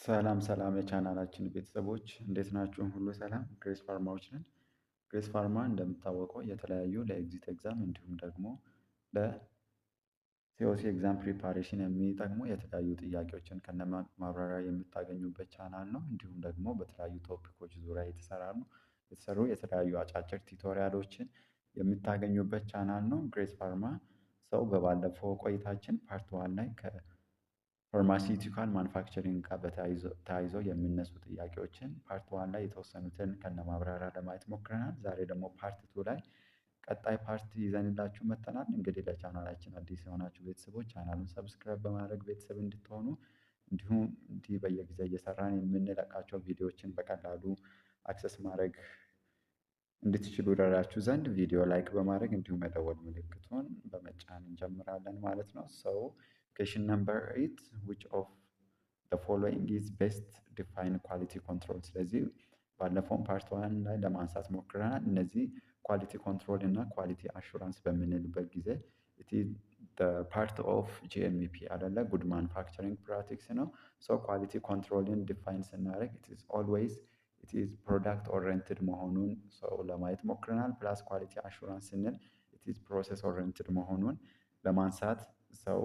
ሰላም ሰላም የቻናላችን ቤተሰቦች እንዴት ናችሁ? ሁሉ ሰላም ግሬስ ፋርማዎች ነን። ግሬስ ፋርማ እንደሚታወቀው የተለያዩ ለኤግዚት ኤግዛም እንዲሁም ደግሞ ለሲኦሲ ኤግዛም ፕሪፓሬሽን የሚጠቅሙ የተለያዩ ጥያቄዎችን ከነ ማብራሪያ የምታገኙበት ቻናል ነው። እንዲሁም ደግሞ በተለያዩ ቶፒኮች ዙሪያ የተሰሩ የተለያዩ አጫጭር ቲቶሪያሎችን የምታገኙበት ቻናል ነው። ግሬስ ፋርማ ሰው በባለፈው ቆይታችን ፓርት ዋን ላይ ፋርማሲውቲካል ማኑፋክቸሪንግ ጋር ተያይዞ የሚነሱ ጥያቄዎችን ፓርት ዋን ላይ የተወሰኑትን ከነማብራሪያ ለማየት ሞክረናል። ዛሬ ደግሞ ፓርት ቱ ላይ ቀጣይ ፓርት ይዘንላችሁ መጥተናል። እንግዲህ ለቻናላችን አዲስ የሆናችሁ ቤተሰቦች ቻናሉን ሰብስክራይብ በማድረግ ቤተሰብ እንድትሆኑ እንዲሁም እንዲህ በየጊዜው እየሰራን የምንለቃቸው ቪዲዮዎችን በቀላሉ አክሰስ ማድረግ እንድትችሉ ይረዳችሁ ዘንድ ቪዲዮ ላይክ በማድረግ እንዲሁም የደወል ምልክቱን በመጫን እንጀምራለን ማለት ነው። ሰው question number 8 which of the following is best define quality control። ስለዚህ ባለፈው ፓርት ዋን ላይ ለማንሳት ሞክረናል። እነዚህ ኳሊቲ ኮንትሮል እና ኳሊቲ አሹራንስ በምንልበት ጊዜ it is the part of GMP አይደለ ጉድ ማኑፋክቸሪንግ ፕራክቲስ ነው። ሶ ኳሊቲ ኮንትሮልን ዲፋይን ስናደርግ it is product oriented መሆኑን ሰው ለማየት ሞክረናል። ፕላስ ኳሊቲ አሹራንስ ስንል it is process oriented መሆኑን ለማንሳት ሰው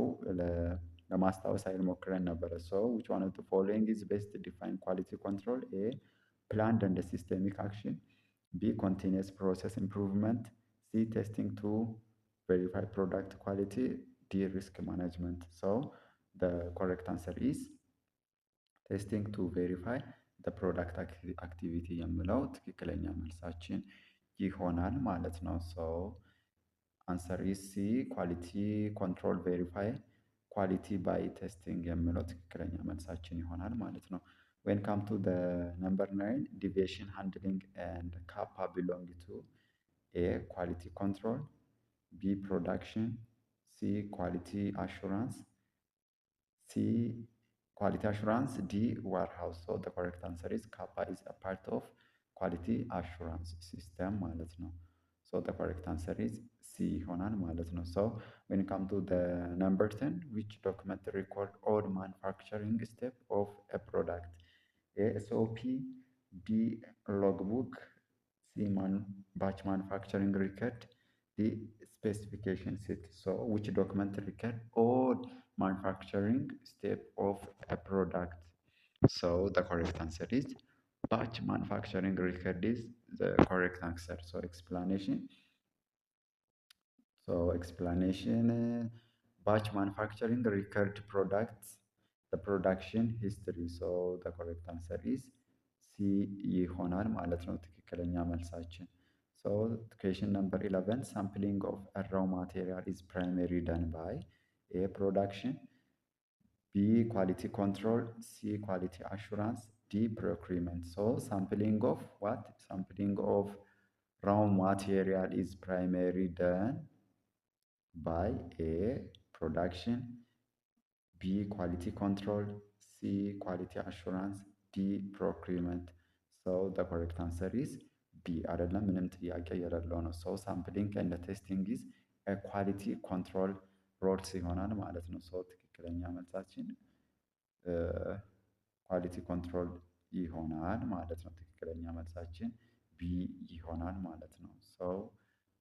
ለማስታወስ ኃይል ሞክረን ነበረ። ሰው which one of the following is best to define quality control? A planned and systemic action, B continuous process improvement, C testing to verify product quality, D risk management. So the correct answer is testing to verify the product activity የሚለው ትክክለኛ መልሳችን ይሆናል ማለት ነው። so answer is C quality control verify quality by testing የሚለው ትክክለኛ መልሳችን ይሆናል ማለት ነው። when come to the number 9 deviation handling and kappa belong to A quality control, B production, C quality assurance, C quality assurance, D warehouse. So the correct answer is kappa is a part of quality assurance system ማለት ነው። so the correct answer is C ይሆናል ማለት ነው። so when come to the number 10 which document record all manufacturing step of a product? A SOP, B logbook, C batch manufacturing record, D specification sheet. So which document record all manufacturing step of a product? So the correct answer is batch manufacturing record is the correct answer. So explanation batch manufacturing record products the production history. So the correct answer is C ይሆናል ማለት ነው ትክክለኛ መልሳችን። so question number 11 sampling of a raw material is primarily done by A production, B quality control, C quality assurance, D procurement. So sampling of what? Sampling of raw material is primarily done by A production, B quality control, C quality assurance, D procurement. So the correct answer is B አይደለም ምንም ጥያቄ የሌለው ነው። so sampling and testing is a quality control roles ይሆናል ማለት ነው። so ትክክለኛ መልሳችን ኳሊቲ ኮንትሮል ይሆናል ማለት ነው። ትክክለኛ መልሳችን ቢ ይሆናል ማለት ነው። so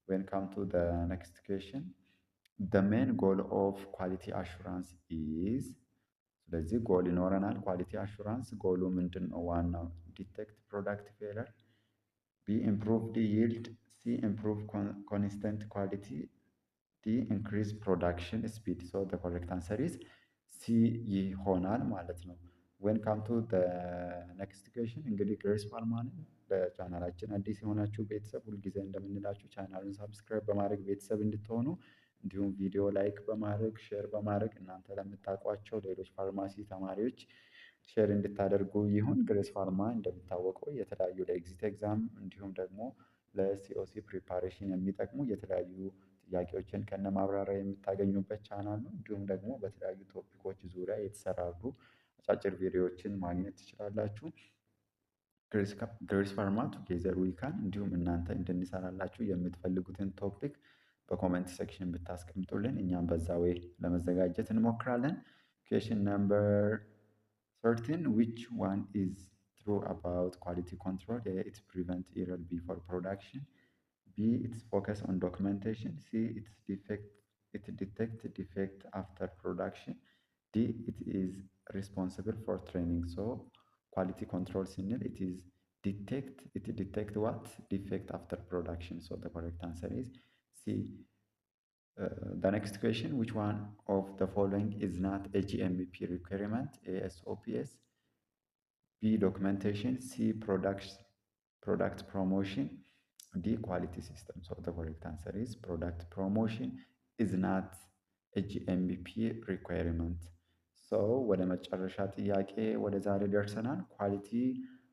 when come to the next question the main goal of quality assurance is ስለዚህ ጎል ይኖረናል። ኳሊቲ አሹራንስ ጎሉ ምንድን ነው? ዋናው ዲቴክት ፕሮዳክት ፌለር፣ ቢ ኢምፕሩቭ ዲ ይልድ፣ ሲ ኢምፕሩቭ ኮንስተንት ኳሊቲ፣ ዲ ኢንክሪዝ ፕሮዳክሽን ስፒድ። ሶ ዘ ኮሬክት አንሰር ኢዝ ሲ ይሆናል ማለት ነው። ዌን ካም ቱ ዘ ኔክስት ኩዌሽን እንግዲህ ግሬስ ፋርማንን ለቻናላችን አዲስ የሆናችሁ ቤተሰብ ሁልጊዜ እንደምንላችሁ ቻናሉን ሳብስክራይብ በማድረግ ቤተሰብ እንድትሆኑ እንዲሁም ቪዲዮ ላይክ በማድረግ ሼር በማድረግ እናንተ ለምታውቋቸው ሌሎች ፋርማሲ ተማሪዎች ሼር እንድታደርጉ ይሁን። ግሬስ ፋርማ እንደሚታወቀው የተለያዩ ለኤግዚት ኤግዛም እንዲሁም ደግሞ ለሲኦሲ ፕሪፓሬሽን የሚጠቅሙ የተለያዩ ጥያቄዎችን ከነ ማብራሪያ የምታገኙበት ቻናል ነው። እንዲሁም ደግሞ በተለያዩ ቶፒኮች ዙሪያ የተሰራሩ አጫጭር ቪዲዮዎችን ማግኘት ትችላላችሁ። ግሬስ ፋርማ ቱጌዘር ዊ ካን እንዲሁም እናንተ እንድንሰራላችሁ የምትፈልጉትን ቶፒክ በኮሜንት ሴክሽን ብታስቀምጡልን እኛም በዛ ወይ ለመዘጋጀት እንሞክራለን። ኩዌሽን ነምበር 13. Which one is true about quality control? A. It prevents error before production. B. It's focus on documentation. C. It detects defect after production. D. It is responsible for training. So quality control signal, it detect what? Defect after production. So the correct answer is C. The next question, which one of the following is not a GMP requirement? A. SOPs. B. Documentation. C. Product promotion. D. Quality system. So the correct answer is product promotion is not a GMP requirement. So ወደ መጨረሻ ጥያቄ ወደ ዛሬ ደርሰናል። ኳሊቲ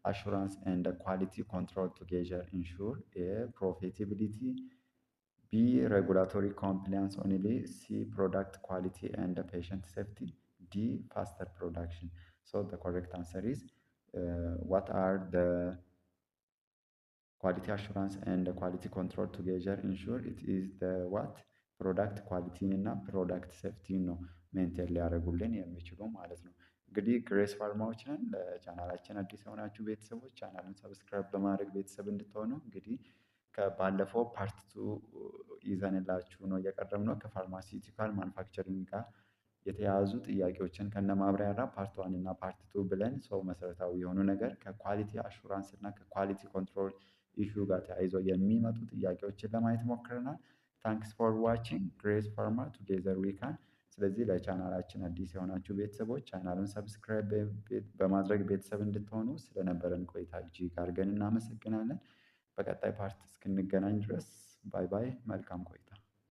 አሹራንስ ኤንድ ኳሊቲ ኮንትሮል ቱጌዘር ኢንሹር ኤ ፕሮፊታቢሊቲ B. Regulatory compliance only. C. Product quality and patient safety. D. Faster production. So the correct answer is what are the quality assurance and quality control together ensure? It is the what? ፕሮዳክት ኳሊቲን እና ፕሮዳክት ሴፍቲን ነው ሜንቴን ሊያደርጉልን የሚችሉ ማለት ነው። እንግዲህ ግሬስ ፋርማዎች ነን። ለቻናላችን አዲስ የሆናችሁ ቤተሰቦች ቻናሉን ሰብስክራይብ በማድረግ ቤተሰብ እንድትሆኑ እንግዲህ ከባለፈው ፓርት ቱ ይዘንላችሁ ነው እየቀረብነው ከፋርማሲውቲካል ማኑፋክቸሪንግ ጋር የተያያዙ ጥያቄዎችን ከነ ማብራሪያ ፓርት ዋን እና ፓርት ቱ ብለን ሰው መሰረታዊ የሆኑ ነገር ከኳሊቲ አሹራንስ እና ከኳሊቲ ኮንትሮል ኢሹ ጋር ተያይዞ የሚመጡ ጥያቄዎችን ለማየት ሞክረናል። ታንክስ ፎር ዋቺንግ ግሬስ ፋርማ ቱጌዘር ዊ ካን። ስለዚህ ለቻናላችን አዲስ የሆናችሁ ቤተሰቦች ቻናሉን ሰብስክራይብ በማድረግ ቤተሰብ እንድትሆኑ ስለነበረን ቆይታ እጅግ አድርገን እናመሰግናለን። በቀጣይ ፓርት እስክንገናኝ ድረስ ባይ ባይ። መልካም ቆይታ